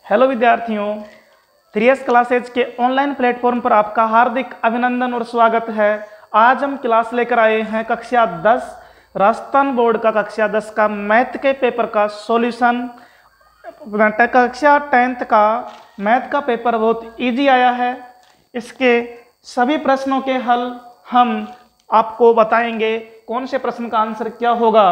Hello विद्यार्थियों, 3S classes के online platform पर आपका हार्दिक अभिनंदन और स्वागत है। आज हम क्लास लेकर आए हैं कक्षा 10 राजस्थान बोर्ड का कक्षा 10 का मैथ के पेपर का सॉल्यूशन। कक्षा 10th का मैथ का पेपर बहुत इजी आया है। इसके सभी प्रश्नों के हल हम आपको बताएंगे, कौन से प्रश्न का आंसर क्या होगा,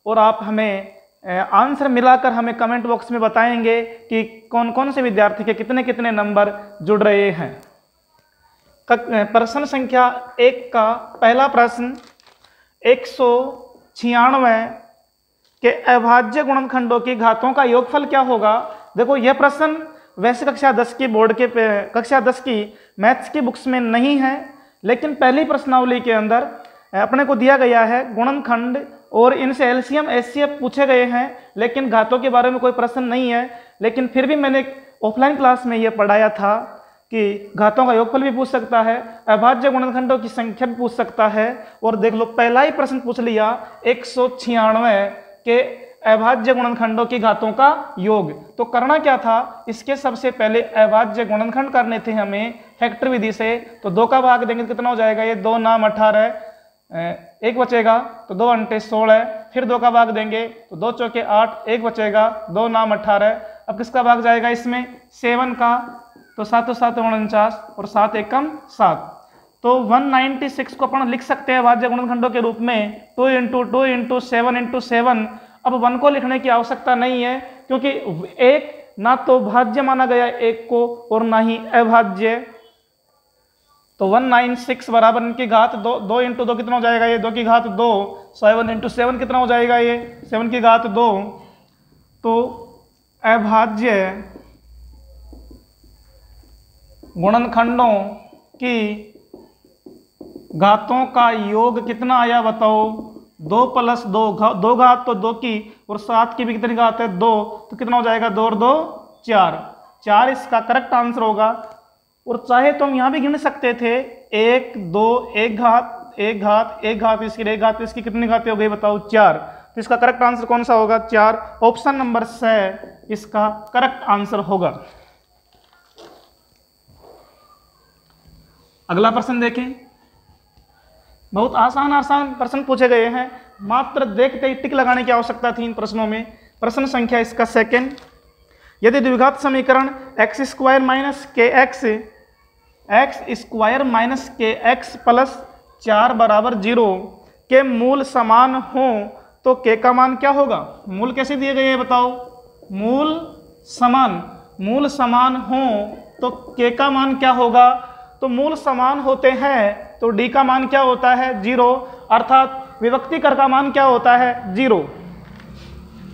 और आप हमें आंसर मिलाकर हमें कमेंट बॉक्स में बताएंगे कि कौन कौन से विद्यार्थी के कितने कितने नंबर जुड़ रहे हैं। प्रश्न संख्या 1 का पहला प्रश्न, 196 के अभाज्य गुणनखंडों की घातों का योगफल क्या होगा। देखो, यह प्रश्न वैसे कक्षा 10 की बोर्ड के कक्षा 10 की मैथ्स की बुक्स में नहीं है, लेकिन पहली प्रश्नावली के अंदर अपने को दिया गया है गुणनखंड और इनसे एलसीएम एचसीएफ पूछे गए हैं, लेकिन घातों के बारे में कोई प्रश्न नहीं है। लेकिन फिर भी मैंने ऑफलाइन क्लास में यह पढ़ाया था कि घातों का योगफल भी पूछ सकता है, अभाज्य गुणनखंडों की संख्या भी पूछ सकता है। और देख लो, पहला ही प्रश्न पूछ लिया 196 के अभाज्य गुणनखंडों की घातों का योग। तो करना क्या था, इसके सबसे पहले अभाज्य गुणनखंड करने थे हमें हेक्टर विधि से। तो 2 का भाग देंगे तो कितना हो जाएगा, ये 2 नाम 18, 1 बचेगा तो 2 अंटे 16, फिर 2 का भाग देंगे तो 2 चौके 8, 1 बचेगा, 2 नाम 18। अब किसका भाग जाएगा इसमें, 7 का, तो 7 7 49 और 7 एकम 7। तो 196 को अपन लिख सकते हैं भाज्य गुणनखंडों के रूप में 2 × 2 × 7 × 7। अब 1 को लिखने की आवश्यकता नहीं है, क्योंकि एक ना तो भाज्य माना गया 1 को और ना ही अभाज्य। तो 196 बराबर इनकी घात 2, 2 × 2 कितना हो जाएगा, ये 2 की घात 2, 7 × 7 कितना हो जाएगा, ये 7 की घात 2। तो अभाज्य गुणनखंडों की घातों का योग कितना आया बताओ, 2 + 2, 2 घात तो 2 की, और 7 की भी कितनी घात है, 2, तो कितना हो जाएगा, 2 और 2 4, 4 इसका करेक्ट आंसर होगा। और चाहे तो हम यहां भी गिन सकते थे 1 2 1 घात 1 घात 1 घात इसकी 1 घात इसकी कितनी घातें हो गई बताओ, 4। तो इसका करेक्ट आंसर कौन सा होगा, 4। ऑप्शन नंबर 6 इसका करेक्ट आंसर होगा। अगला प्रश्न देखें, बहुत आसान आसान प्रश्न पूछे गए हैं, मात्र देखते ही टिक लगाने की आवश्यकता थी इन प्रश्नों में। प्रश्न संख्या इसका सेकंड, यदि द्विघात समीकरण x² - kx x² - kx + 4 = 0 के मूल समान हो तो k का मान क्या होगा। मूल कैसे दिए गए हैं बताओ, मूल समान हो तो k का मान क्या होगा। तो मूल समान होते हैं तो d का मान क्या होता है, 0, अर्थात विभक्ति कर का मान क्या होता है, 0।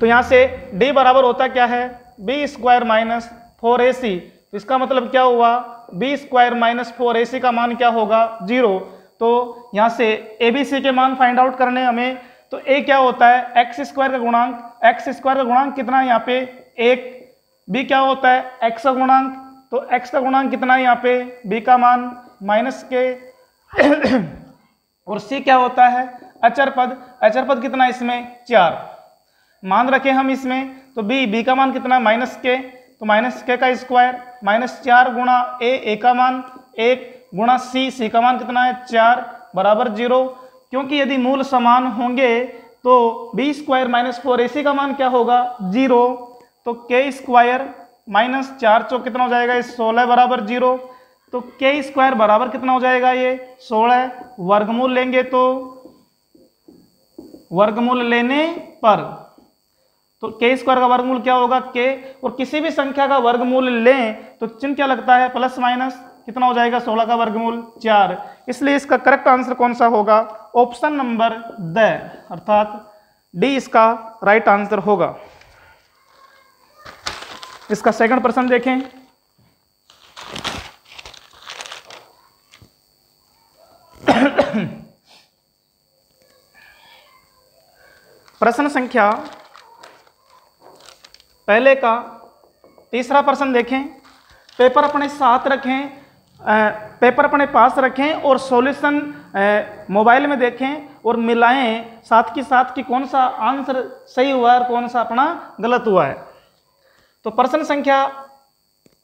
तो यहां से d बराबर होता क्या है, b² - 4ac। इसका मतलब क्या हुआ, b² - 4ac का मान क्या होगा, 0। तो यहां से abc के मान फाइंड आउट करने हमें, तो a क्या होता है, x² का गुणांक कितना है यहाँ पे, 1। b क्या होता है, x का गुणांक, तो x का गुणांक कितना है यहाँ पे, b का मान -k और c क्या होता है, अचर पद कितना है इसमें, 4 मान रखे हम इसमें। तो b का मान कितना, -k, तो -k का स्क्वायर, -4 गुणा a का मान 1 गुणा c का मान कितना है, 4 बराबर 0। क्योंकि यदि मूल समान होंगे तो b² - 4ac का मान क्या होगा, 0। तो k² -4 चौक कितना हो जाएगा, 16 बराबर 0। तो k² बराबर कितना हो जाएगा, ये 16। वर्गमूल लेंगे तो वर्गमूल लेने पर तो k² का वर्गमूल क्या होगा, k, और किसी भी संख्या का वर्गमूल लें तो चिन्ह क्या लगता है, प्लस माइनस, कितना हो जाएगा, 16 का वर्गमूल 4। इसलिए इसका करेक्ट आंसर कौन सा होगा, ऑप्शन नंबर द, अर्थात डी इसका राइट आंसर होगा। इसका सेकंड प्रश्न देखें, प्रश्न संख्या पहले का तीसरा प्रश्न देखें। पेपर अपने साथ रखें, पेपर अपने पास रखें और सॉल्यूशन मोबाइल में देखें और मिलाएं साथ के साथ कि कौन सा आंसर सही हुआ है और कौन सा अपना गलत हुआ है। तो प्रश्न संख्या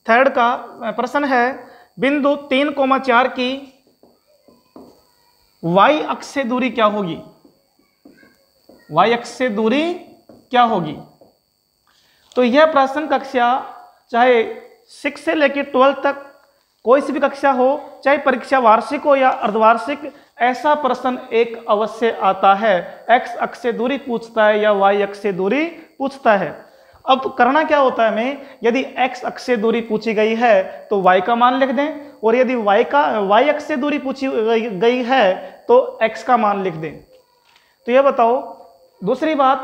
थर्ड का प्रश्न है, बिंदु 3,4 की y अक्ष से दूरी क्या होगी? y अक्ष से दूरी क्या होगी? तो यह प्रश्न कक्षा चाहे 6 से लेकर 12 तक कोई सी भी कक्षा हो, चाहे परीक्षा वार्षिक हो या अर्धवार्षिक, ऐसा प्रश्न एक अवश्य आता है। x अक्ष से दूरी पूछता है या y अक्ष से दूरी पूछता है। अब करना क्या होता है, हमें यदि x अक्ष से दूरी पूछी गई है तो y का मान लिख दें, और यदि y अक्ष से दूरी पूछी गई है तो x का मान लिख दें। तो यह बताओ, दूसरी बात,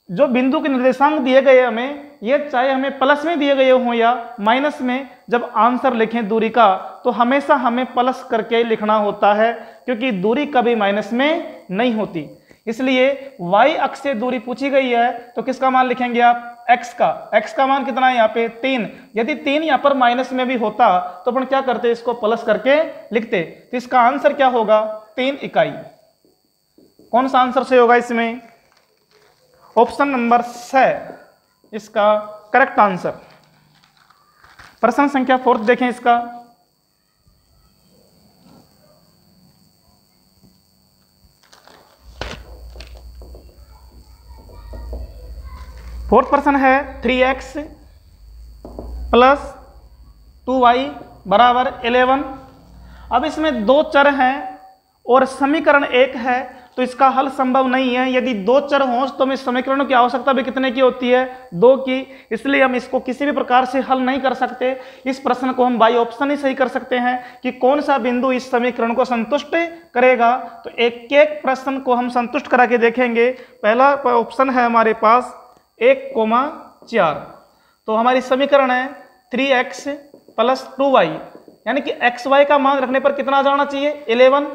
जो बिंदु के निर्देशांक दिए गए हमें, ये चाहे हमें प्लस में दिए गए हों या माइनस में, जब आंसर लिखें दूरी का तो हमेशा हमें प्लस करके लिखना होता है, क्योंकि दूरी कभी माइनस में नहीं होती। इसलिए y अक्ष से दूरी पूछी गई है तो किसका मान लिखेंगे आप? x का मान कितना है यहाँ पे? 3। यदि 3 यहाँ पर माइनस में भी होता तो अपन क्या करते? इसको प्लस करके लिखते। तो इसका आंसर क्या होगा? 3 इकाई। कौन सा आंसर सही होगा इसमें? ऑप्शन नंबर 6 इसका करेक्ट आंसर। प्रश्न संख्या 4 देखें इसका। फोर्थ प्रश्न है 3x प्लस 2y बराबर 11। अब इसमें दो चर हैं और समीकरण एक है, तो इसका हल संभव नहीं है। यदि दो चर हों तो हमें समीकरणों की आवश्यकता भी कितने की होती है? 2 की। इसलिए हम इसको किसी भी प्रकार से हल नहीं कर सकते। इस प्रश्न को हम बाई ऑप्शन ही सही कर सकते हैं कि कौन सा बिंदु इस समीकरण को संतुष्ट करेगा। तो एक एक प्रश्न को हम संतुष्ट करा के देखेंगे। पहला ऑप्शन है हमारे पास 1,4। तो हमारी समीकरण है 3x प्लस 2y, यानी कि xy का मान रखने पर कितना आ जाना चाहिए? 11।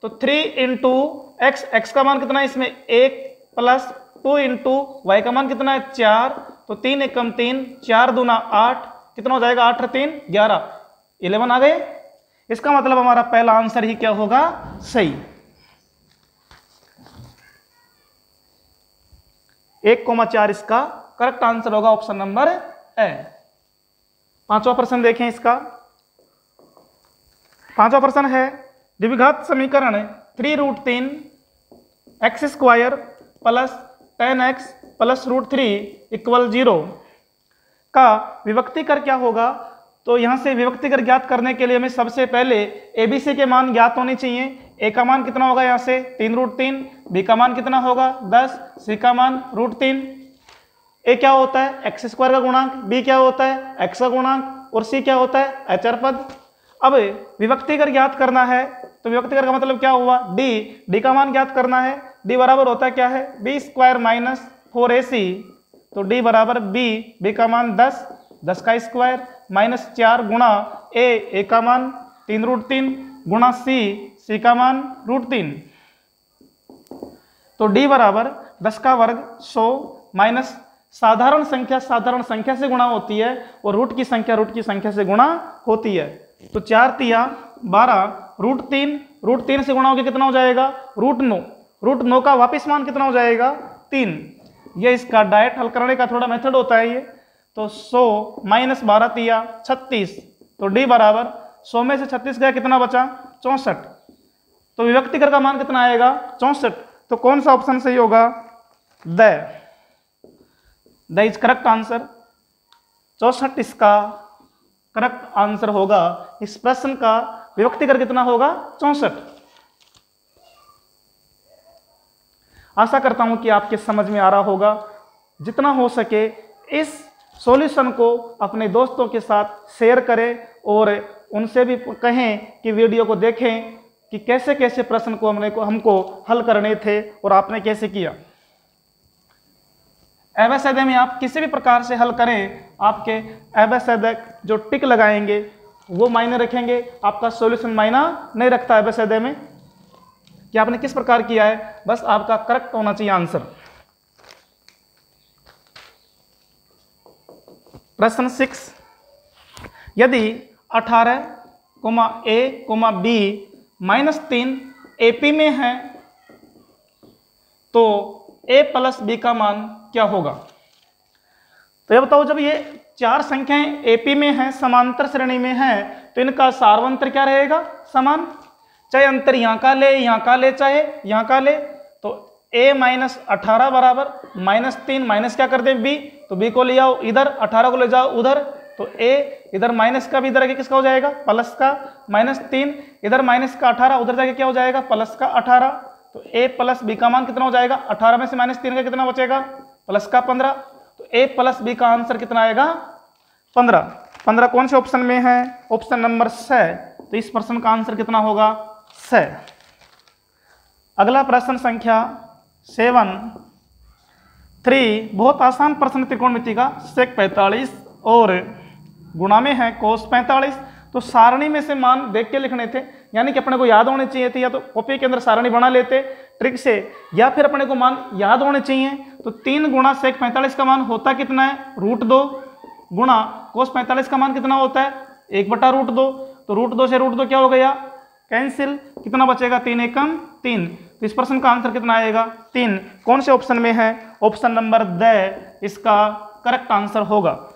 तो 3 इंटू x का मान कितना है इसमें? 1 प्लस 2 इंटू y का मान कितना है? 4। तो 3 एकम 3, 4 दूना 8, कितना हो जाएगा? 8 3 11, 11 आ गए। इसका मतलब हमारा पहला आंसर ही क्या होगा? सही। 1,4 इसका करेक्ट आंसर होगा, ऑप्शन नंबर ए। पांचवा प्रश्न देखें इसका। पांचवा प्रश्न है, द्विघात समीकरण 3√3 x square plus 10x plus √3 equal 0 का विभक्ति कर क्या होगा? तो यहां से विभक्ति कर ज्ञात करने के लिए हमें सबसे पहले ABC के मान ज्ञात होने चाहिए। A का मान कितना होगा यहाँ से? 3√3। B का मान कितना होगा? 10। C का मान √3। A क्या होता है? x स्क्वायर का गुणांक। B क्या होता है? x का गुणांक। और C क्या होता है? अचर पद। अब विभक्ति कर ज्ञात करना है, तो विभक्ति कर का मतलब क्या हुआ? D का मान ज्ञात करना है। D बराबर होता है क्या है? B square minus 4AC। तो D बराबर B का मान 10 का स्क्वायर माइनस 4 गुणा A का मान 3√3 गुणा C का मान √3। तो D बराबर 10 का वर्ग 100 माइनस साधारण संख्या से गुणा होती है, और रूट की संख्या से गुणा होती है। तो 4 तिया 12, √3 से गुणा होकर कितना हो जाएगा? √9 का वापिस मान कितना हो जाएगा? 3। ये इसका डायरेक्ट हल करने का थोड़ा मेथड होता है ये। तो 100 माइनस 12 तिया 36। तो D बराबर 100 में से 36 गया, कितना बचा? 64। तो विभक्ति कर का मान कितना आएगा? 64। तो कौन सा ऑप्शन सही होगा? The is correct answer. 64 इसका करेक्ट आंसर होगा। इस प्रश्न का विभक्ति कर कितना होगा? 64। आशा करता हूं कि आपके समझ में आ रहा होगा। जितना हो सके इस सॉल्यूशन को अपने दोस्तों के साथ शेयर करें और उनसे भी कहें कि वीडियो को देखें कि कैसे कैसे प्रश्न को हमको हल करने थे और आपने कैसे किया। एवसाइड में आप किसी भी प्रकार से हल करें, आपके एवसाइड जो टिक लगाएंगे वो मायने रखेंगे, आपका सॉल्यूशन मायना नहीं रखता एवसाइड में कि आपने किस प्रकार किया है, बस आपका करेक्ट होना चाहिए आंसर। प्रश्न 6, यदि 18,A,B -3 AP में है तो A प्लस B का मान क्या होगा? तो ये बताओ, जब ये चार संख्याएं एपी में हैं, समांतर श्रेणी में हैं, तो इनका सार्वंतर क्या रहेगा? समान। चाहे अंतर यहाँ का ले, यहाँ का ले, चाहे यहाँ का ले, तो a माइनस 18 बराबर -3 माइनस क्या कर दे b, तो b को ले आओ इधर, 18 को ले जाओ उधर, तो a इधर माइनस का भी इधर आगे किसका हो जाएगा? प्लस का, -3 इधर माइनस का 18 उधर जाके क्या हो जाएगा? प्लस का 18। तो a प्लस b का मान कितना हो जाएगा? 18 में से -3 का कितना बचेगा? प्लस का 15। तो a प्लस b का आंसर कितना आएगा? 15। 15 कौन से ऑप्शन में है? Option number 6। तो इस प्रश्न का आंसर कितना होगा? 6। अगला प्रश्न संख्या 7-3, बहुत आसान प्रश्न त्रिकोणमिति का। sec 45 और गुणा में है cos 45। तो सारणी में से मान देख के लिखने थे, यानी कि अपने को याद होने चाहिए थे, या तो कॉपी के अंदर सारणी बना लेते ट्रिक से, या फिर अपने को मान याद होने चाहिए। तो 3 गुणा sec 45 का मान होता कितना है? √2 गुणा cos 45 का मान कितना होता है? 1/√2। तो √2 से √2 क्या हो गया? कैंसिल। कितना बचेगा? 3 एकम 3। तो इस प्रश्न का आंसर कितना आएगा? 3। कौन से ऑप्शन में है? ऑप्शन नंबर द इसका करेक्ट आंसर होगा।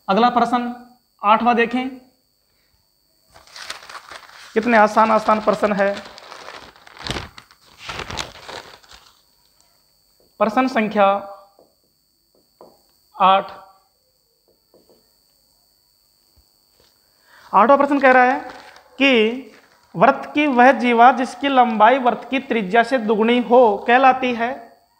अगला प्रश्न 8वां देखें, कितने आसान आसान प्रश्न है। प्रश्न संख्या 8। 8वां प्रश्न कह रहा है कि वृत्त की वह जीवा जिसकी लंबाई वृत्त की त्रिज्या से दुगनी हो कहलाती है।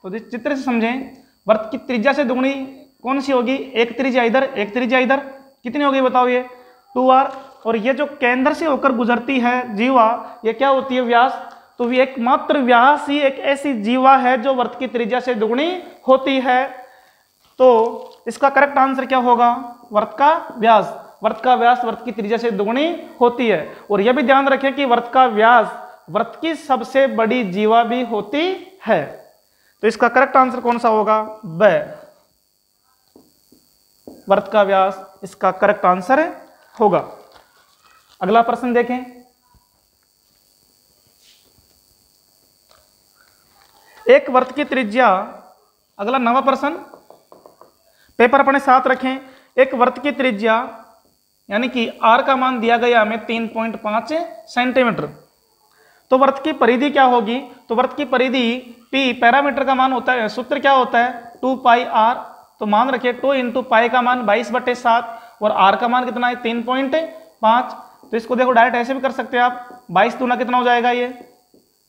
तो इस चित्र से समझें, वृत्त की त्रिज्या से दुगनी कौन सी होगी? एक त्रिज्या इधर, एक त्रिज्या इधर, कितनी होगी बताओ? ये 2r। और ये जो केंद्र से होकर गुजरती है जीवा, ये क्या होती है? व्यास। तो ये एकमात्र व्यास ही एक ऐसी जीवा है जो वृत्त की त्रिज्या से दुगनी होती है। तो इसका करेक्ट आंसर क्या होगा? वृत्त का व्यास। वृत्त का व्यास वृत्त की त्रिज्या से दुगनी होती है। और यह भी ध्यान रखें कि वृत्त का व्यास वृत्त की सबसे बड़ी जीवा भी होती है। तो इसका करेक्ट आंसर कौन सा होगा? ब, वृत्त का व्यास इसका करेक्ट आंसर होगा। अगला प्रश्न देखें, एक वृत्त की त्रिज्या, अगला 9वां प्रश्न, पेपर अपने साथ रखें। एक वृत्त की त्रिज्या यानी कि r का मान दिया गया हमें 3.5 सेंटीमीटर। तो वृत्त की परिधि क्या होगी? तो वृत्त की परिधि p पैरामीटर का मान होता है, सूत्र क्या होता है? 2πr। तो मान रखिए 2 × पाई का मान 22/7 और r का मान कितना है? 3.5। तो इसको देखो डायरेक्ट ऐसे भी कर सकते हैं आप, 22 दूना कितना हो जाएगा? ये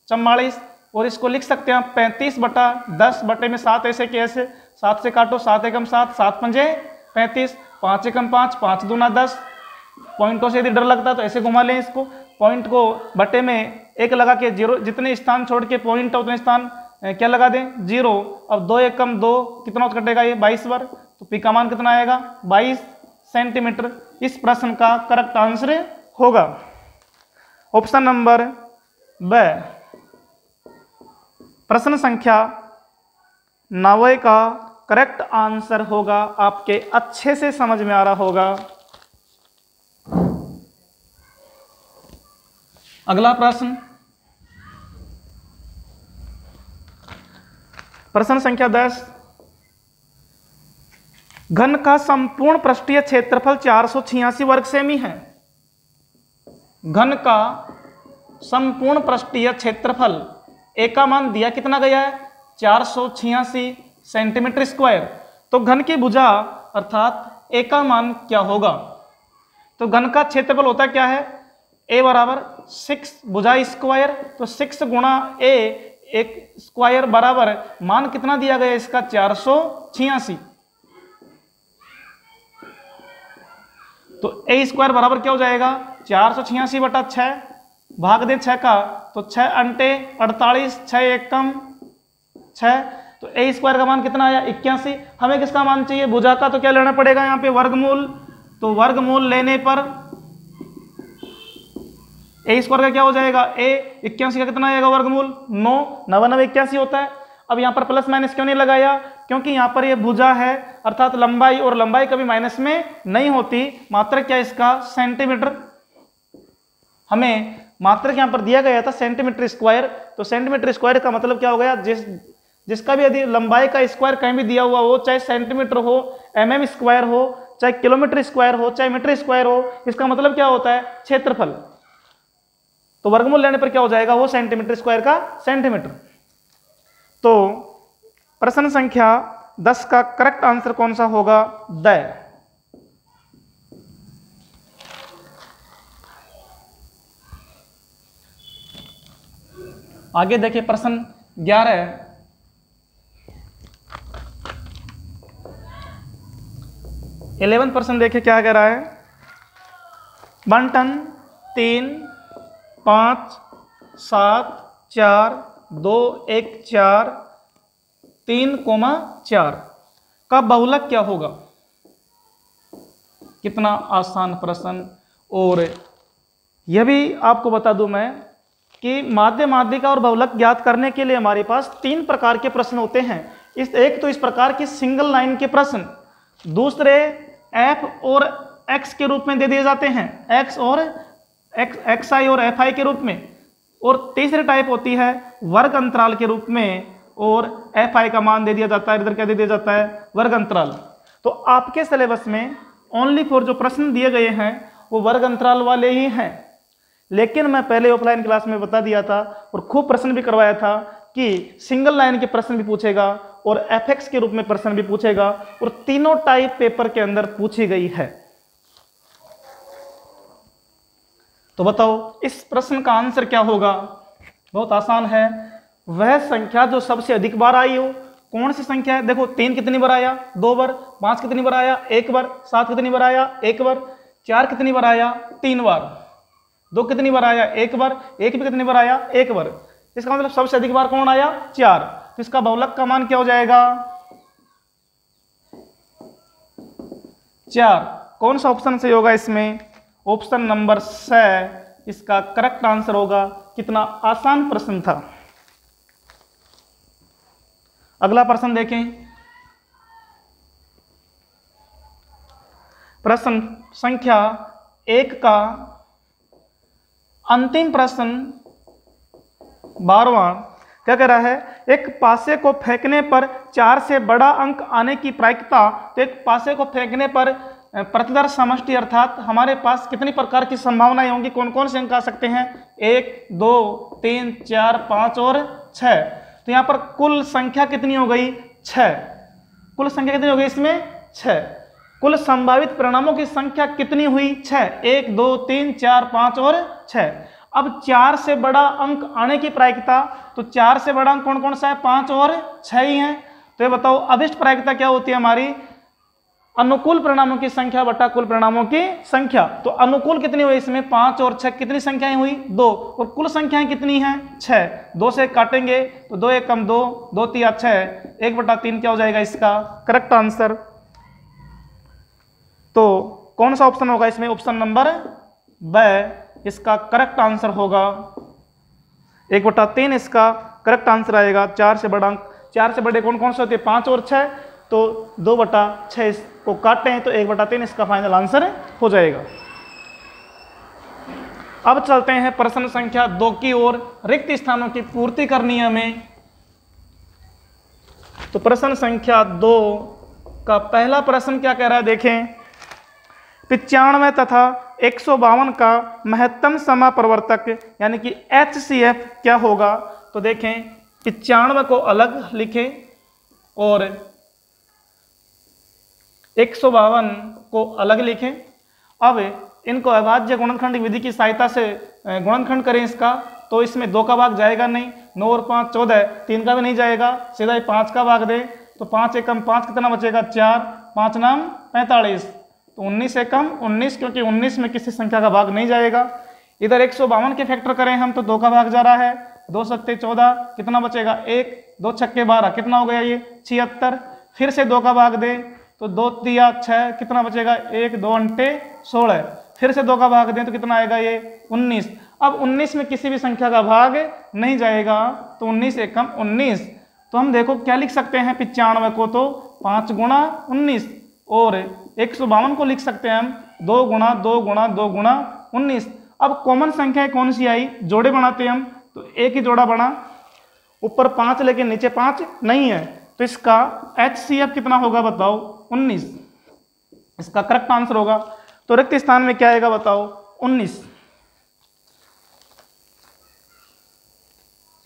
44। और इसको लिख सकते हैं आप 35/10/7 ऐसे कि ऐसे, 7 से काटो, 7 एकम 7, 7 पंजे 35, 5 एकम 5, 5 दूना 10। पॉइंटों से यदि डर लगता है तो ऐसे घुमा लें इसको, पॉइंट को बटे में 1 लगा के 0, जितने स्थान छोड़ के पॉइंट है उतने स्थान क्या लगा दें? 0। अब 2 एकम 2 कितना कटेगा? ये 22 बार। तो पी का मान कितना आएगा? 22 सेंटीमीटर। इस प्रश्न का करेक्ट आंसर होगा ऑप्शन नंबर ब। प्रश्न संख्या 9 का करेक्ट आंसर होगा, आपके अच्छे से समझ में आ रहा होगा। अगला प्रश्न, प्रश्न संख्या 10, घन का संपूर्ण पृष्ठीय क्षेत्रफल 486 वर्ग सेमी है। घन का संपूर्ण पृष्ठीय क्षेत्रफल, ए का मान दिया कितना गया है? 486 सेंटीमीटर स्क्वायर। तो घन की भुजा अर्थात ए का मान क्या होगा? तो घन का क्षेत्रफल होता क्या है? ए बराबर 6 भुजा स्क्वायर। तो 6 गुणा ए एक स्क्वायर बराबर मान कितना दिया गया इसका? 486। तो ए स्क्वायर बराबर क्या हो जाएगा? 486/6 भाग दे 6 का, तो 6 अंटे 48, 6 एकम 6। तो ए स्क्वायर का मान कितना आया? 81। हमें किसका मान चाहिए? भुजा का। तो क्या लेना पड़ेगा यहाँ पे? वर्गमूल। तो वर्गमूल लेने पर ए स्क्वायर का क्या हो जाएगा? ए 81 का कितना आएगा वर्गमूल? 9। 99 81 होता है। अब यहाँ पर प्लस माइनस क्यों नहीं लगाया? क्योंकि यहाँ पर ये भुजा है अर्थात लंबाई, और लंबाई कभी माइनस में नहीं होती। मात्रक क्या इसका? सेंटीमीटर। हमें मात्रक यहाँ पर दिया गया था सेंटीमीटर स्क्वायर, तो सेंटीमीटर स्क्वायर का मतलब क्या हो गया, जिसका भी यदि लंबाई का स्क्वायर कहीं भी दिया हुआ हो, चाहे सेंटीमीटर हो, mm स्क्वायर हो, चाहे किलोमीटर स्क्वायर हो, चाहे मीटर स्क्वायर हो, इसका मतलब क्या होता है, क्षेत्रफल। तो वर्गमूल लेने पर क्या हो जाएगा, वो सेंटीमीटर स्क्वायर का सेंटीमीटर। तो प्रश्न संख्या 10 का करेक्ट आंसर कौन सा होगा, द। आगे देखिए प्रश्न 11, 11 प्रश्न देखिए क्या कह रहा है, बंटन 3 5 7 4 2 1 4 3,4 का बहुलक क्या होगा। कितना आसान प्रश्न। और यह भी आपको बता दूं मैं कि माध्य माध्यिका और बहुलक ज्ञात करने के लिए हमारे पास 3 प्रकार के प्रश्न होते हैं। एक तो इस प्रकार की सिंगल लाइन के प्रश्न, दूसरे एफ और एक्स के रूप में दे दिए जाते हैं, एक्स और एक्स आई और एफ आई के रूप में, और तीसरी टाइप होती है वर्ग अंतराल के रूप में, और एफ आई का मान दे दिया जाता है, इधर क्या दे दिया जाता है, वर्ग अंतराल। तो आपके सिलेबस में ओनली फॉर जो प्रश्न दिए गए हैं वो वर्ग अंतराल वाले ही हैं, लेकिन मैं पहले ऑफलाइन क्लास में बता दिया था और खूब प्रश्न भी करवाया था कि सिंगल लाइन के प्रश्न भी पूछेगा और एफएक्स के रूप में प्रश्न भी पूछेगा, और तीनों टाइप पेपर के अंदर पूछी गई है। तो बताओ इस प्रश्न का आंसर क्या होगा। बहुत आसान है, वह संख्या जो सबसे अधिक बार आई हो। कौन सी संख्या है, देखो 3 कितनी बार आया, 2 बार, 5 कितनी बार आया, 1 बार, 7 कितनी बार आया, 1 बार, 4 कितनी बार आया, 3 बार, 2 कितनी बार आया, 1 बार, 1 भी कितनी बार आया, 1 बार। इसका मतलब सबसे अधिक बार कौन आया, 4। तो इसका बहुलक का मान क्या हो जाएगा, 4। कौन सा ऑप्शन सही होगा इसमें, ऑप्शन नंबर स इसका करेक्ट आंसर होगा। कितना आसान प्रश्न था। अगला प्रश्न देखें, प्रश्न संख्या 1 का अंतिम प्रश्न 12वां क्या कह रहा है, एक पासे को फेंकने पर 4 से बड़ा अंक आने की प्रायिकता। तो एक पासे को फेंकने पर प्रतिदर्श समष्टि अर्थात हमारे पास कितनी प्रकार की संभावनाएं होंगी, कौन कौन से अंक आ सकते हैं, 1 2 3 4 5 और 6। तो यहाँ पर कुल संख्या कितनी हो गई, 6। कुल संख्या कितनी हो गई इसमें, 6। कुल संभावित परिणामों की संख्या कितनी हुई, 6। 1 2 3 4 5 और 6। अब 4 से बड़ा अंक आने की प्रायिकता, तो 4 से बड़ा अंक कौन कौन सा है, 5 और 6 ही है। तो ये बताओ अभिष्ट प्रायिकता क्या होती है हमारी, अनुकूल परिणामों की संख्या बटा कुल परिणामों की संख्या। तो अनुकूल कितनी हुई इसमें, 5 और 6, कितनी संख्याएं हुई, 2, और कुल संख्याएं कितनी हैं, 6। 2 से काटेंगे तो 2 1 कम 2, 2 3 6, 1/3 क्या हो जाएगा इसका करेक्ट आंसर। तो कौन सा ऑप्शन होगा इसमें, ऑप्शन नंबर ब इसका करेक्ट आंसर होगा। 1/3 इसका करेक्ट आंसर आएगा। 4 से बड़ा अंक, 4 से बड़े कौन कौन से होते हैं, 5 और 6, तो 2/6 को काटें तो 1/3 इसका फाइनल आंसर हो जाएगा। अब चलते हैं प्रश्न संख्या 2 की ओर, रिक्त स्थानों की पूर्ति करनी है हमें। तो प्रश्न संख्या 2 का पहला प्रश्न क्या कह रहा है, देखें 95 तथा 152 का महत्तम समापरिवर्तक यानी कि HCF क्या होगा। तो देखें 95 को अलग लिखें और 152 को अलग लिखें। अब इनको अभाज्य गुणनखंड विधि की सहायता से गुणनखंड करें इसका, तो इसमें 2 का भाग जाएगा नहीं, 9 और 5 14, 3 का भी नहीं जाएगा, सीधा ही 5 का भाग दे तो 5 एकम 5 कितना बचेगा, 4, 5 नाम 45, तो 19 एकम 19, क्योंकि 19 में किसी संख्या का भाग नहीं जाएगा। इधर 152 के फैक्टर करें हम तो 2 का भाग जा रहा है, 2 सत्ते 14, कितना बचेगा 1, 2 छक्के 12, कितना हो गया ये 76। फिर से 2 का भाग दे तो 2 तिया 6, कितना बचेगा 1, 2 अंटे 16। फिर से 2 का भाग दें तो कितना आएगा ये 19। अब 19 में किसी भी संख्या का भाग नहीं जाएगा, तो 19 एकम 19। तो हम देखो क्या लिख सकते हैं, 95 को तो 5 गुणा 19, और 152 को लिख सकते हैं हम 2 गुणा 2 गुणा 2 गुणा 19। अब कॉमन संख्या कौन सी आई, जोड़े बनाते हैं हम, तो एक ही जोड़ा बना, ऊपर 5 लेकिन नीचे 5 नहीं है, तो इसका HCF कितना होगा बताओ, 19। इसका करेक्ट आंसर होगा। तो रिक्त स्थान में क्या आएगा बताओ, 19।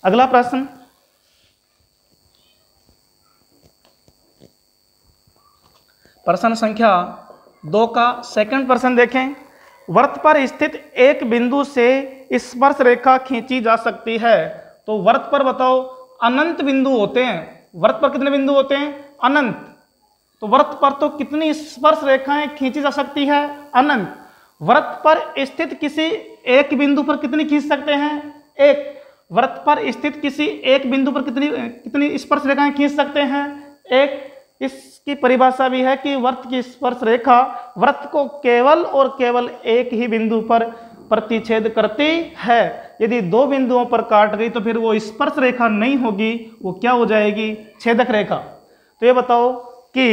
अगला प्रश्न, प्रश्न संख्या 2 का सेकंड प्रश्न देखें। वृत्त पर स्थित एक बिंदु से स्पर्श रेखा खींची जा सकती है। तो वृत्त पर बताओ अनंत बिंदु होते हैं। वृत्त पर कितने बिंदु होते हैं, अनंत। तो वृत्त पर तो कितनी स्पर्श रेखाएं खींची जा सकती है, अनंत। वृत्त पर स्थित किसी एक बिंदु पर कितनी खींच सकते हैं, एक। वृत्त पर स्थित किसी एक बिंदु पर कितनी स्पर्श रेखाएं खींच सकते हैं, एक। इसकी परिभाषा भी है कि वृत्त की स्पर्श रेखा वृत्त को केवल और केवल एक ही बिंदु पर प्रतिच्छेद करती है। यदि 2 बिंदुओं पर काट गई तो फिर वो स्पर्श रेखा नहीं होगी, वो क्या हो जाएगी, छेदक रेखा। तो ये बताओ कि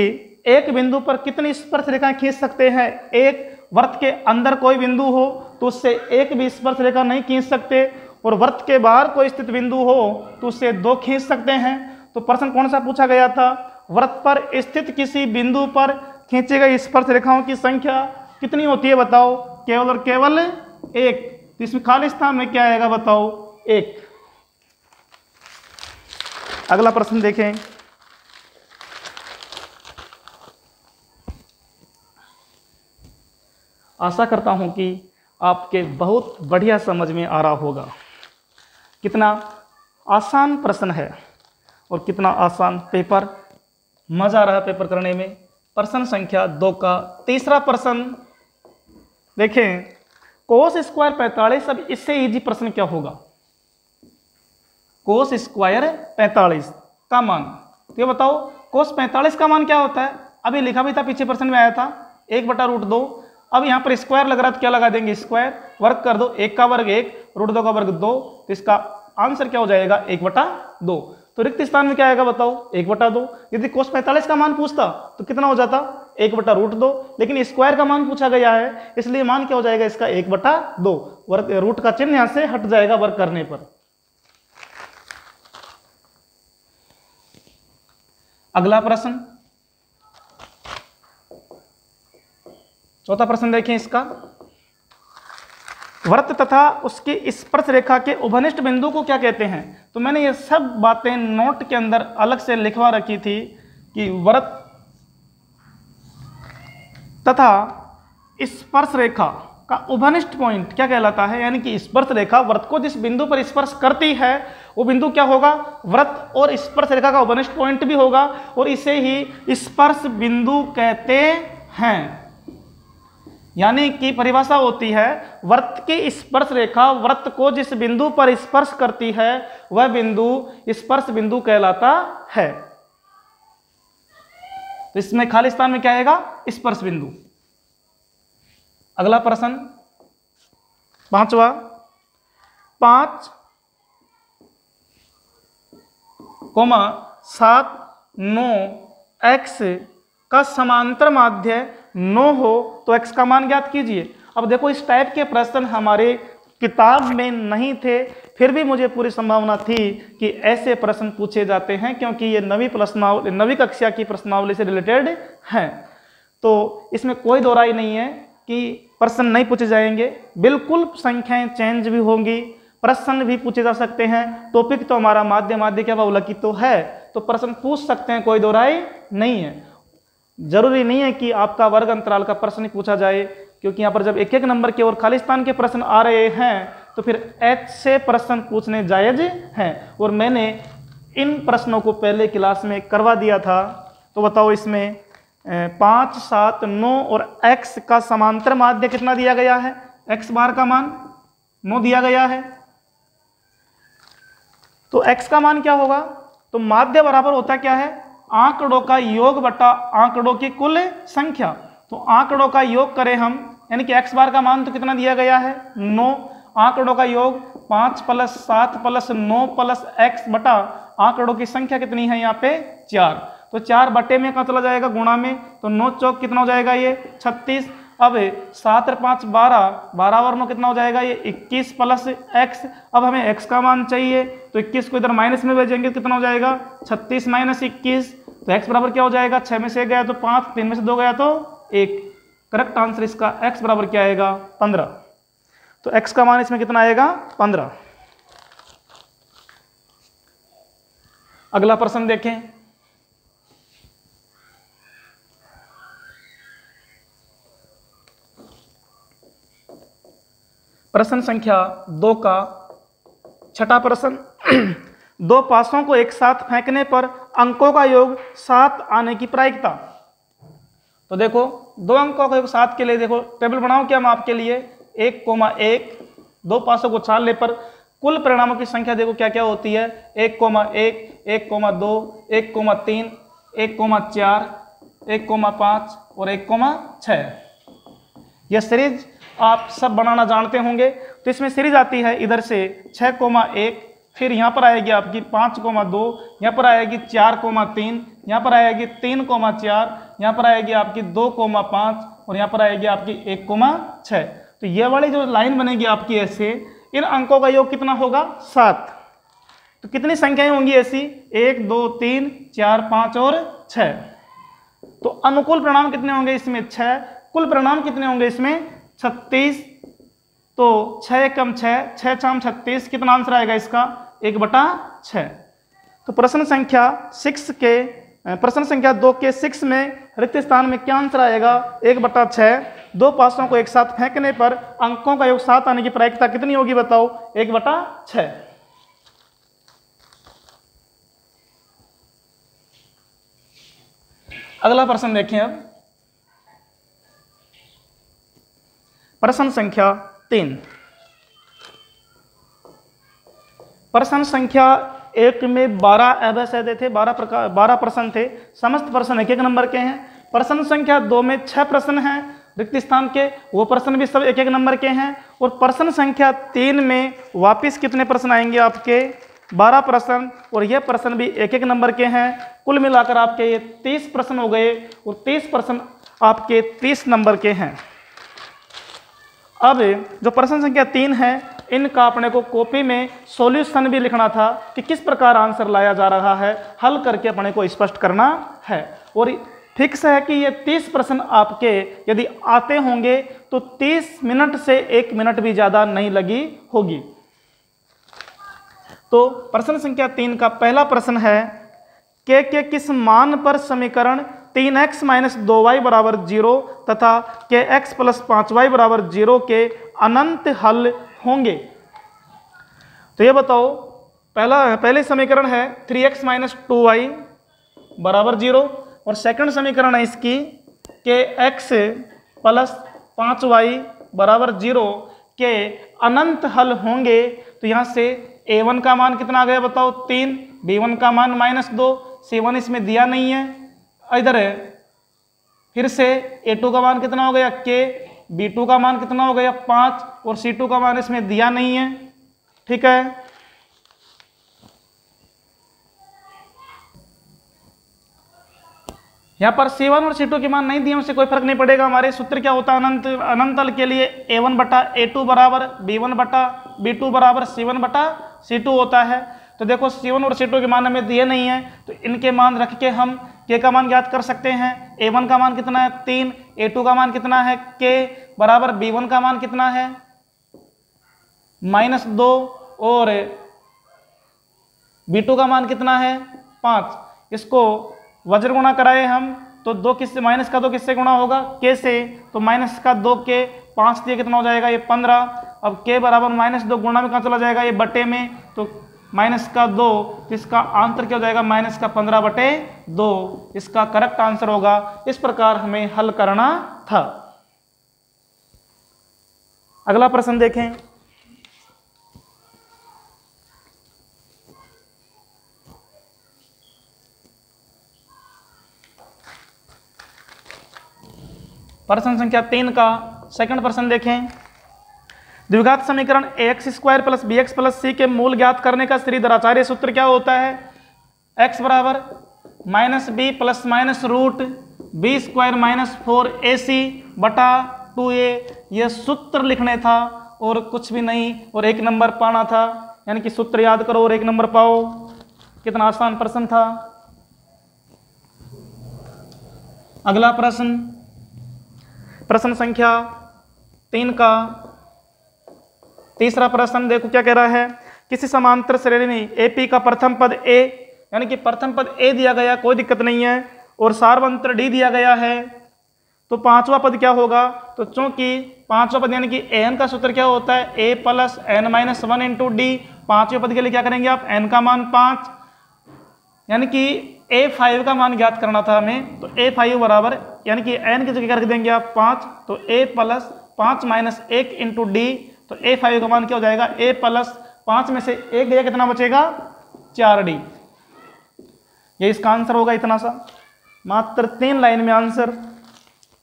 एक बिंदु पर कितनी स्पर्श रेखाएं खींच सकते हैं, एक। वृत्त के अंदर कोई बिंदु हो तो उससे एक भी स्पर्श रेखा नहीं खींच सकते, और वृत्त के बाहर कोई स्थित बिंदु हो तो उससे 2 खींच सकते हैं। तो प्रश्न कौन सा पूछा गया था, वृत्त पर स्थित किसी बिंदु पर खींची गई स्पर्श रेखाओं की संख्या कितनी होती है बताओ, केवल और केवल एक। तो इसमें खाली स्थान में क्या आएगा बताओ, एक। अगला प्रश्न देखें। आशा करता हूं कि आपके बहुत बढ़िया समझ में आ रहा होगा। कितना आसान प्रश्न है और कितना आसान पेपर, मजा आ रहा है पेपर करने में। प्रश्न संख्या 2 का तीसरा प्रश्न देखें। कोस स्क्वायर 45, अब इससे इजी प्रश्न क्या होगा, कोस स्क्वायर 45 का मान। तो ये बताओ कोस 45 का मान क्या होता है, अभी लिखा भी था, पीछे प्रश्न में आया था, 1/√2। अब यहाँ पर स्क्वायर लग रहा है तो क्या लगा देंगे, स्क्वायर, वर्ग कर दो, 1 का वर्ग 1, √2 का वर्ग 2, तो इसका आंसर क्या हो जाएगा, 1/2। तो रिक्त स्थान में क्या आएगा बताओ, 1/2। यदि कोस 45 का मान पूछता तो कितना हो जाता, 1/√2, लेकिन स्क्वायर का मान पूछा गया है, इसलिए मान क्या हो जाएगा इसका, 1/2। वर्ग रूट का चिन्ह यहां से हट जाएगा वर्ग करने पर। अगला प्रश्न, चौथा प्रश्न देखें इसका। वृत्त तथा उसकी स्पर्श रेखा के उभनिष्ठ बिंदु को क्या कहते हैं। तो मैंने ये सब बातें नोट के अंदर अलग से लिखवा रखी थी कि वृत्त तथा स्पर्श रेखा का उभनिष्ठ पॉइंट क्या कहलाता है, यानी कि स्पर्श रेखा वृत्त को जिस बिंदु पर स्पर्श करती है वो बिंदु क्या होगा, वृत्त और स्पर्श रेखा का उभनिष्ठ पॉइंट भी होगा, और इसे ही स्पर्श बिंदु कहते हैं। यानी कि परिभाषा होती है, वृत्त की स्पर्श रेखा वृत्त को जिस बिंदु पर स्पर्श करती है वह बिंदु स्पर्श बिंदु कहलाता है। तो इसमें खाली स्थान में क्या आएगा, स्पर्श बिंदु। अगला प्रश्न, पांचवा, 5,7,9 x का समांतर माध्य 9 हो तो x का मान ज्ञात कीजिए। अब देखो इस टाइप के प्रश्न हमारे किताब में नहीं थे, फिर भी मुझे पूरी संभावना थी कि ऐसे प्रश्न पूछे जाते हैं, क्योंकि ये नवी कक्षा की प्रश्नावली से रिलेटेड हैं। तो इसमें कोई दो राय नहीं है कि प्रश्न नहीं पूछे जाएंगे, बिल्कुल संख्याएं चेंज भी होंगी, प्रश्न भी पूछे जा सकते हैं। टॉपिक तो हमारा माध्य क्या बहुलकी तो है, तो प्रश्न पूछ सकते हैं, कोई दो राय नहीं है। जरूरी नहीं है कि आपका वर्ग अंतराल का प्रश्न ही पूछा जाए, क्योंकि यहाँ पर जब एक एक नंबर के और खाली स्थान के प्रश्न आ रहे हैं तो फिर ऐसे प्रश्न पूछने जायज हैं। और मैंने इन प्रश्नों को पहले क्लास में करवा दिया था। तो बताओ इसमें 5, 7, 9 और x का समांतर माध्य कितना दिया गया है, x बार का मान 9 दिया गया है। तो x का मान क्या होगा, तो माध्य बराबर होता क्या है, आंकड़ों का योग बटा आंकड़ों की कुल संख्या। तो आंकड़ों का योग करें हम, यानी कि x बार का मान तो कितना दिया गया है 9, आंकड़ों का योग 5 + 7 + 9 + x बटा आंकड़ों की संख्या कितनी है यहाँ पे 4। तो 4 बटे में कहाँ चला जाएगा, गुणा में, तो 9 चौक कितना हो जाएगा ये 36। अब 7 और 5 12, 12 और 9 कितना हो जाएगा ये 21 प्लस x। अब हमें x का मान चाहिए तो 21 को इधर माइनस में भेजेंगे कितना हो जाएगा 36 माइनस 21। तो x बराबर क्या हो जाएगा, 6 में से 1 गया तो 5, 3 में से 2 गया तो 1। करेक्ट आंसर इसका x बराबर क्या आएगा 15। तो x का मान इसमें कितना आएगा 15। अगला प्रश्न देखें। प्रश्न संख्या 2 का छठा प्रश्न। दो पासों को एक साथ फेंकने पर अंकों का योग 7 आने की प्रायिकता। तो देखो दो अंकों का योग 7 के लिए देखो टेबल बनाओ क्या हम आपके लिए 1,1। दो पासों को छालने पर कुल परिणामों की संख्या देखो क्या क्या होती है 1,1, 1,2, 1,3, 1,4, 1,5 और 1,6। यह सीरीज आप सब बनाना जानते होंगे। तो इसमें सीरीज आती है इधर से 6,1, फिर यहाँ पर आएगी आपकी 5,2, यहाँ पर आएगी 4,3, यहाँ पर आएगी 3,4, यहाँ पर आएगी आपकी 2,5 और यहाँ पर आएगी आपकी 1,6। तो ये वाली जो लाइन बनेगी आपकी ऐसे, इन अंकों का योग कितना होगा 7। तो कितनी संख्याएं होंगी ऐसी 1, 2, 3, 4, 5 और 6। तो अनुकूल परिणाम कितने होंगे इसमें 6, कुल परिणाम कितने होंगे इसमें 36। तो 6 कम 6, 6 चाम 36, कितना आंसर आएगा इसका 1/6। तो प्रश्न संख्या 2 के 6 में रिक्त स्थान में क्या आंसर आएगा 1/6। दो पासों को एक साथ फेंकने पर अंकों का योग 7 आने की प्रायिकता कितनी होगी बताओ 1/6। अगला प्रश्न देखें अब। प्रश्न संख्या 3। प्रश्न संख्या 1 में 12 अवयव थे, 12 प्रश्न थे। समस्त प्रश्न 1-1 नंबर के हैं। प्रश्न संख्या 2 में 6 प्रश्न हैं रिक्त स्थान के, वो प्रश्न भी सब 1-1 नंबर के हैं। और प्रश्न संख्या 3 में वापिस कितने प्रश्न आएंगे आपके 12 प्रश्न, और ये प्रश्न भी 1-1 नंबर के हैं। कुल मिलाकर आपके ये 30 प्रश्न हो गए और 30 प्रश्न आपके 30 नंबर के हैं। अब जो प्रश्न संख्या 3 है इनका अपने को कॉपी में सॉल्यूशन भी लिखना था कि किस प्रकार आंसर लाया जा रहा है, हल करके अपने को स्पष्ट करना है। और फिक्स है कि ये 30 प्रश्न आपके यदि आते होंगे तो 30 मिनट से 1 मिनट भी ज़्यादा नहीं लगी होगी। तो प्रश्न संख्या 3 का पहला प्रश्न है के किस मान पर समीकरण 3x - 2y = 0 तथा kx + 5y = 0 के अनंत हल होंगे। तो ये बताओ पहले समीकरण है 3x - 2y = 0 और सेकंड समीकरण है इसकी kx + 5y = 0 के अनंत हल होंगे। तो यहाँ से a1 का मान कितना आ गया बताओ 3, b1 का मान -2, c1 इसमें दिया नहीं है। इधर है फिर से a2 का मान कितना हो गया k, b2 का मान कितना हो गया 5 और c2 का मान इसमें दिया नहीं है। ठीक है, यहाँ पर c1 और c2 के मान नहीं दिए, उससे कोई फर्क नहीं पड़ेगा। हमारे सूत्र क्या होता है अनंत हल के लिए a1/a2 बराबर b1/b2 बराबर c1/c2 होता है। तो देखो c1 और c2 के मान हमें दिए नहीं है, तो इनके मान रख के हम k का मान ज्ञात कर सकते हैं। a1 का मान कितना है 3, a2 का मान कितना है k बराबर b1 का मान कितना है -2 और b2 का मान कितना है 5। इसको वज्र गुणा कराए हम तो माइनस का 2 किससे गुणा होगा k से, तो माइनस का 2k 5 दिए कितना हो जाएगा ये 15। अब k बराबर -2 गुणा में कहाँ चला जाएगा ये बटे में, तो माइनस का 2, इसका आंसर क्या हो जाएगा -15/2। इसका करेक्ट आंसर होगा। इस प्रकार हमें हल करना था। अगला प्रश्न देखें। प्रश्न संख्या 3 का सेकंड प्रश्न देखें। द्विघात समीकरण ax² + bx + c के मूल ज्ञात करने का श्रीधराचार्य सूत्र क्या होता है x बराबर -b ± √b² - 4ac बटा 2a यह सूत्र लिखने था और कुछ भी नहीं, और 1 नंबर पाना था, यानी कि सूत्र याद करो और 1 नंबर पाओ। कितना आसान प्रश्न था। अगला प्रश्न, प्रश्न संख्या 3 का तीसरा प्रश्न देखो क्या कह रहा है। किसी समांतर श्रेणी में एपी का प्रथम पद ए, यानी कि प्रथम पद ए दिया गया, कोई दिक्कत नहीं है, और सार्वंत्र डी दिया गया है, तो पांचवा पद क्या होगा। तो चूंकि पांचवा पद यानी कि एन का सूत्र क्या होता है, a plus n minus 1 into d. पांचवें पद के लिए क्या करेंगे आप, एन का मान 5, यानी कि A5 का मान ज्ञात करना था हमें, तो A5 बराबर, यानी कि n की जगह रख देंगे आप 5, तो A plus 5 minus 1 into D, तो A5 का मान क्या हो जाएगा, A प्लस 5 में से 1 गया, कितना बचेगा 4D। ये इसका आंसर होगा इतना सा, मात्र 3 लाइन में आंसर।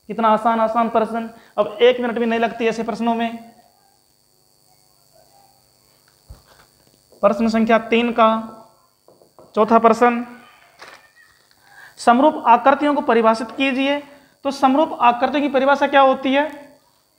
कितना आसान आसान प्रश्न, अब 1 मिनट भी नहीं लगती ऐसे प्रश्नों में। प्रश्न संख्या 3 का चौथा प्रश्न, समरूप आकृतियों को परिभाषित कीजिए। तो समरूप आकृतियों की परिभाषा क्या होती है,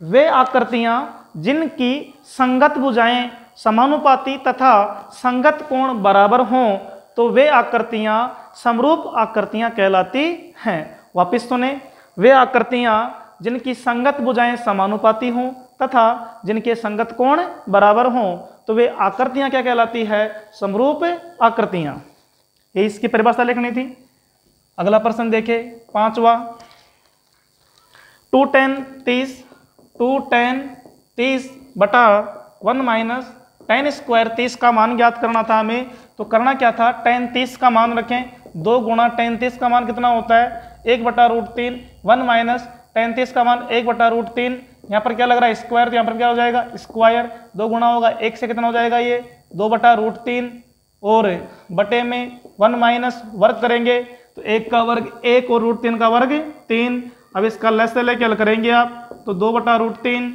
वे आकृतियां जिनकी संगत भुजाएं समानुपाती तथा संगत कोण बराबर हों, तो वे आकृतियां समरूप आकृतियां कहलाती हैं। वापिस सुने, वे आकृतियां जिनकी संगत भुजाएं समानुपाती हों तथा जिनके संगत कोण बराबर हों, तो वे आकृतियां क्या कहलाती है, समरूप आकृतियां। ये इसकी परिभाषा लिखनी थी। अगला प्रश्न देखे, पांचवा, 2 tan 30 बटा 1 माइनस tan स्क्वायर 30 का मान ज्ञात करना था हमें। तो करना क्या था, tan 30 का मान रखें, 2 गुणा tan 30 का मान कितना होता है, 1/√3, 1 माइनस tan 30 का मान 1/√3। यहाँ पर क्या लग रहा है, स्क्वायर, तो यहाँ पर क्या हो जाएगा स्क्वायर, 2 गुणा होगा 1 से, कितना हो जाएगा ये 2/√3, और बटे में 1 माइनस वर्ग करेंगे, तो 1 का वर्ग 1 और √3 का वर्ग 3। अब इसका लैसे लेके हल करेंगे आप, तो 2/√3,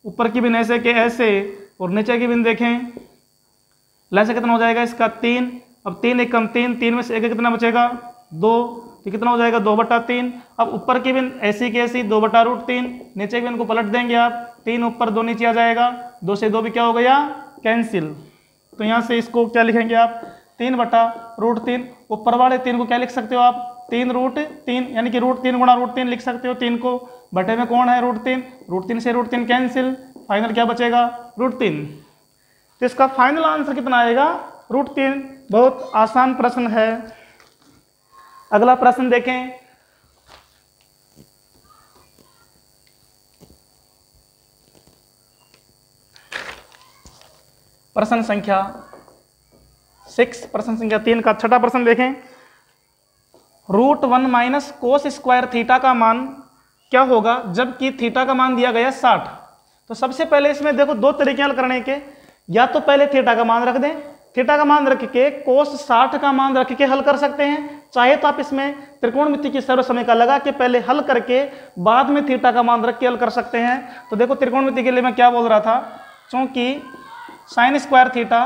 ऊपर की बिन ऐसे के ऐसे और नीचे की बिन देखें, लैसे कितना हो जाएगा इसका 3। अब 3 एक कम 3, 3 में से 1 कितना बचेगा 2, तो कितना हो जाएगा 2/3। अब ऊपर की बिन ऐसी की ऐसी 2/√3, नीचे की बिन को पलट देंगे आप, 3 ऊपर 2 नीचे आ जाएगा, 2 से 2 भी क्या हो गया कैंसिल। तो यहाँ से इसको क्या लिखेंगे आप, 3/√3, ऊपर वाले 3 को क्या लिख सकते हो आप, 3√3, यानी कि √3 गुणा √3 लिख सकते हो 3 को, बटे में कौन है √3 से √3 कैंसिल, फाइनल क्या बचेगा √3। तो इसका फाइनल आंसर कितना आएगा √3। बहुत आसान प्रश्न है। अगला प्रश्न देखें, प्रश्न संख्या 6, प्रश्न संख्या 3 का छठा प्रश्न देखें। √1 माइनस कोस स्क्वायर थीटा का मान क्या होगा जबकि थीटा का मान दिया गया 60। तो सबसे पहले इसमें देखो 2 तरीके हल करने के, या तो पहले थीटा का मान रख दें, थीटा का मान रख के कोस 60 का मान रख के हल कर सकते हैं, चाहे तो आप इसमें त्रिकोणमिति की सर्वसमीकरण लगा के पहले हल करके बाद में थीटा का मान रख के हल कर सकते हैं। तो देखो त्रिकोणमिति के लिए मैं क्या बोल रहा था, चूंकि sine square theta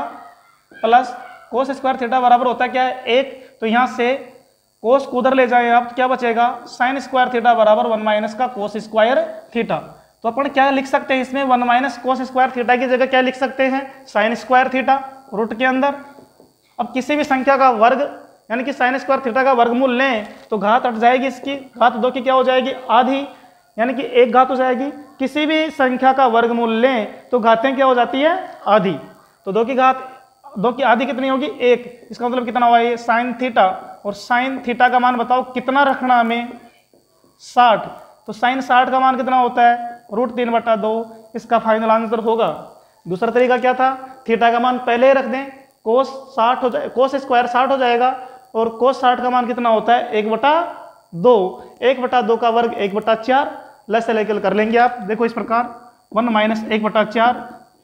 plus cos square theta बराबर होता है क्या है 1, तो यहाँ से कोस को उधर ले जाए आप, तो क्या बचेगा साइन स्क्वायर थीटा बराबर 1 माइनस का कोस स्क्वायर थीटा। तो अपन क्या लिख सकते हैं इसमें, 1 माइनस कोस स्क्वायर थीटा की जगह क्या लिख सकते हैं, साइन स्क्वायर थीटा रूट के अंदर। अब किसी भी संख्या का वर्ग यानी कि साइन स्क्वायर थीटा का वर्गमूल लें तो घात हट जाएगी, इसकी घात 2 की क्या हो जाएगी आधी, यानी कि 1 घात हो जाएगी। किसी भी संख्या का वर्गमूल लें तो घातें क्या हो जाती है आधी, तो 2 की घात 2 की आधी कितनी होगी 1, इसका मतलब कितना हुआ ये साइन थीटा, और साइन थीटा का मान बताओ कितना रखना हमें 60, तो साइन 60 का मान कितना होता है √3/2, इसका फाइनल आंसर होगा। दूसरा तरीका क्या था, थीटा का मान पहले ही रख दें, कोस 60 हो जाए, कोस स्क्वायर 60 हो जाएगा, और कोस 60 का मान कितना होता है 1/2, 1/2 का वर्ग 1/4, लस से लेकर कर लेंगे आप। देखो इस प्रकार 1 माइनस 1/4,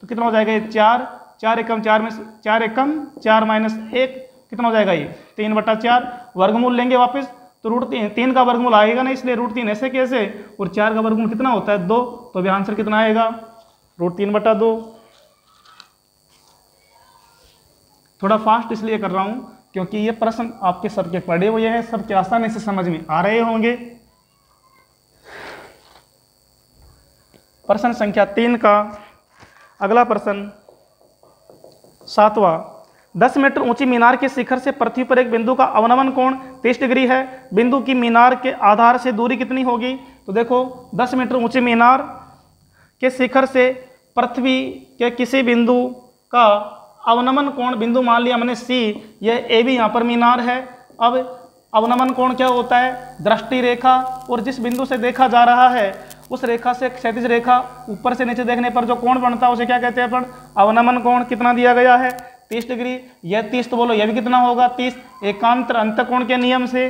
तो कितना हो जाएगा ये 4, 4 एकम 4 में 4 एकम 4 माइनस 1 कितना हो जाएगा ये 3/4, वर्गमूल लेंगे वापस तो √3 का वर्गमूल आएगा ना, इसलिए √3 ऐसे कैसे, और 4 का वर्गमूल कितना होता है 2, तो अभी आंसर कितना आएगा √3/2। थोड़ा फास्ट इसलिए कर रहा हूं क्योंकि ये प्रश्न आपके सर के पढ़े हुए हैं, सबके आसानी से समझ में आ रहे होंगे। प्रश्न संख्या 3 का अगला प्रश्न 7वां। 10 मीटर ऊंची मीनार के शिखर से पृथ्वी पर एक बिंदु का अवनमन कोण 30 डिग्री है। बिंदु की मीनार के आधार से दूरी कितनी होगी? तो देखो 10 मीटर ऊंची मीनार के शिखर से पृथ्वी के किसी बिंदु का अवनमन कोण, बिंदु मान लिया हमने सी, यह ए बी यहाँ पर मीनार है। अब अवनमन कोण क्या होता है? दृष्टि रेखा, और जिस बिंदु से देखा जा रहा है उस रेखा से क्षैतिज रेखा ऊपर से नीचे देखने पर जो कोण बनता है उसे क्या कहते हैं अपन? अवनमन कोण। कितना दिया गया है? 30 डिग्री। यह 30 तो बोलो यह भी कितना होगा? 30, एकांतर अंतःकोण के नियम से।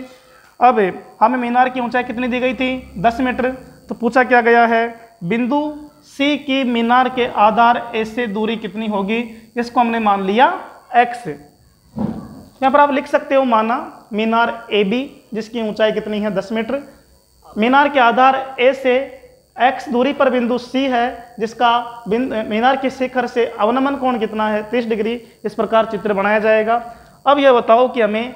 अब हमें मीनार की ऊंचाई कितनी दी गई थी? 10 मीटर। तो पूछा क्या गया है? बिंदु सी की मीनार के आधार ए से दूरी कितनी होगी? इसको हमने मान लिया x। यहाँ पर आप लिख सकते हो माना मीनार ए बी जिसकी ऊंचाई कितनी है? 10 मीटर। मीनार के आधार ए से x दूरी पर बिंदु सी है जिसका मीनार के शिखर से अवनमन कोण कितना है? 30 डिग्री। इस प्रकार चित्र बनाया जाएगा। अब यह बताओ कि हमें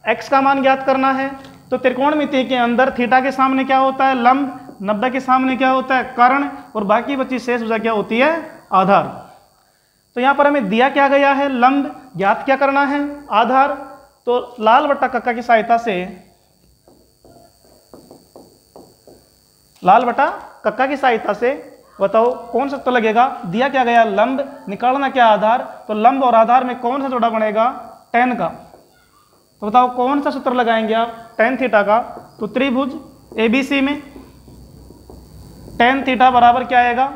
x का मान ज्ञात करना है। तो त्रिकोणमिति के अंदर थीटा के सामने क्या होता है? लंब। 90 के सामने क्या होता है? कर्ण। और बाकी बची शेष भुजा क्या होती है? आधार। तो यहाँ पर हमें दिया क्या गया है? लंब। ज्ञात क्या करना है? आधार। तो लाल बट्टा कक्का की सहायता से, लाल बटा कक्का की सहायता से बताओ कौन सा सूत्र लगेगा? दिया क्या गया? लंब। निकालना क्या? आधार। तो लंब और आधार में कौन सा जोड़ा बनेगा? tan का। तो बताओ कौन सा सूत्र लगाएंगे आप? tan थीटा का। तो त्रिभुज ABC में tan थीटा बराबर क्या आएगा?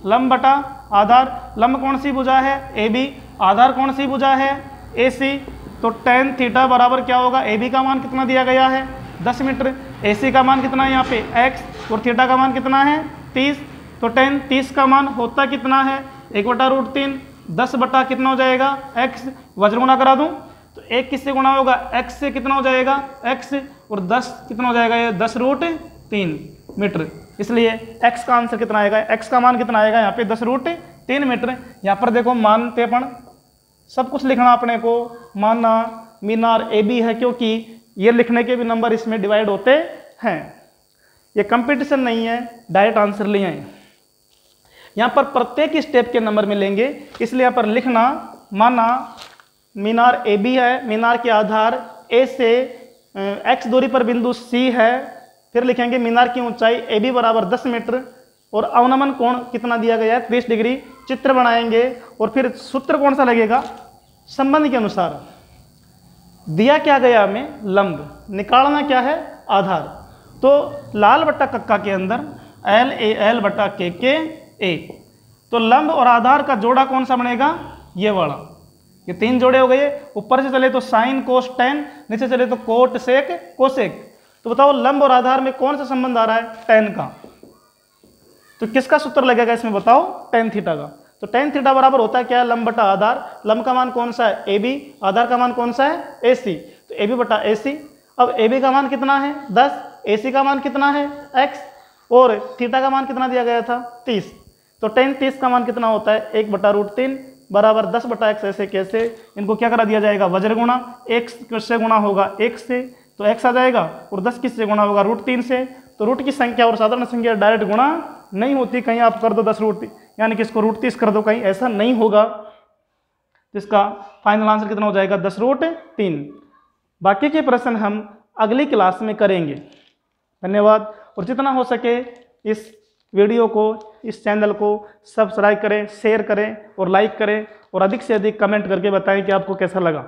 लंब बटा आधार। लंब कौन सी भुजा है? AB। आधार कौन सी भुजा है? AC। तो tan थीटा बराबर क्या होगा? AB का मान कितना दिया गया है? 10 मीटर। AC का मान कितना है यहाँ पे? x। और थीटा का मान कितना है? 30। तो tan 30 का मान होता कितना है? 1/√3। 10 बटा कितना हो जाएगा? x। वज्र गुणा करा दूं तो 1 किससे गुणा होगा? x से। कितना हो जाएगा? x। और 10 कितना हो जाएगा? ये 10√3 मीटर। इसलिए x का आंसर कितना आएगा? x का मान कितना आएगा यहाँ पे? 10√3 मीटर। यहाँ पर देखो मानते अपन सब कुछ लिखना अपने को। माना मीनार ए बी है क्योंकि ये लिखने के भी नंबर इसमें डिवाइड होते हैं। ये कंपटीशन नहीं है, डायरेक्ट आंसर लिए हैं। यहाँ पर प्रत्येक स्टेप के नंबर मिलेंगे, इसलिए यहाँ पर लिखना माना मीनार ए बी है, मीनार के आधार ए से x दूरी पर बिंदु C है। फिर लिखेंगे मीनार की ऊंचाई ए बी बराबर 10 मीटर और अवनमन कोण कितना दिया गया है? 30 डिग्री। चित्र बनाएंगे और फिर सूत्र कौन सा लगेगा? संबंध के अनुसार। दिया क्या गया हमें? लंब। निकालना क्या है? आधार। तो लाल बट्टा कक्का के अंदर LAL बटा KK A। तो लंब और आधार का जोड़ा कौन सा बनेगा? ये वाला। ये 3 जोड़े हो गए। ऊपर से चले तो साइन कोस टैन, नीचे चले तो कोट सेक कोसेक। तो बताओ लंब और आधार में कौन सा संबंध आ रहा है? टैन का। तो किसका सूत्र लगेगा इसमें बताओ? tan थीटा का। तो tan थीटा बराबर होता है क्या? लंब बटा आधार। लंब का मान कौन सा है? AB। आधार का मान कौन सा है? AC। तो AB बटा AC। अब AB का मान कितना है? 10। AC का मान कितना है? x। और थीटा का मान कितना दिया गया था? 30। तो tan 30 का मान कितना होता है? 1/√3 बराबर 10 बटा x। ऐसे कैसे? इनको क्या करा दिया जाएगा? वज्र गुणा। x किससे गुणा होगा? 1 से, तो x आ जाएगा। और 10 किससे गुणा होगा? √3 से। तो रूट की संख्या और साधारण संख्या डायरेक्ट गुणा नहीं होती। कहीं आप कर दो 10√3 यानी कि इसको √30 कर दो, कहीं ऐसा नहीं होगा। इसका फाइनल आंसर कितना हो जाएगा? 10√3। बाकी के प्रश्न हम अगली क्लास में करेंगे। धन्यवाद। और जितना हो सके इस वीडियो को, इस चैनल को सब्सक्राइब करें, शेयर करें और लाइक करें और अधिक से अधिक कमेंट करके बताएं कि आपको कैसा लगा।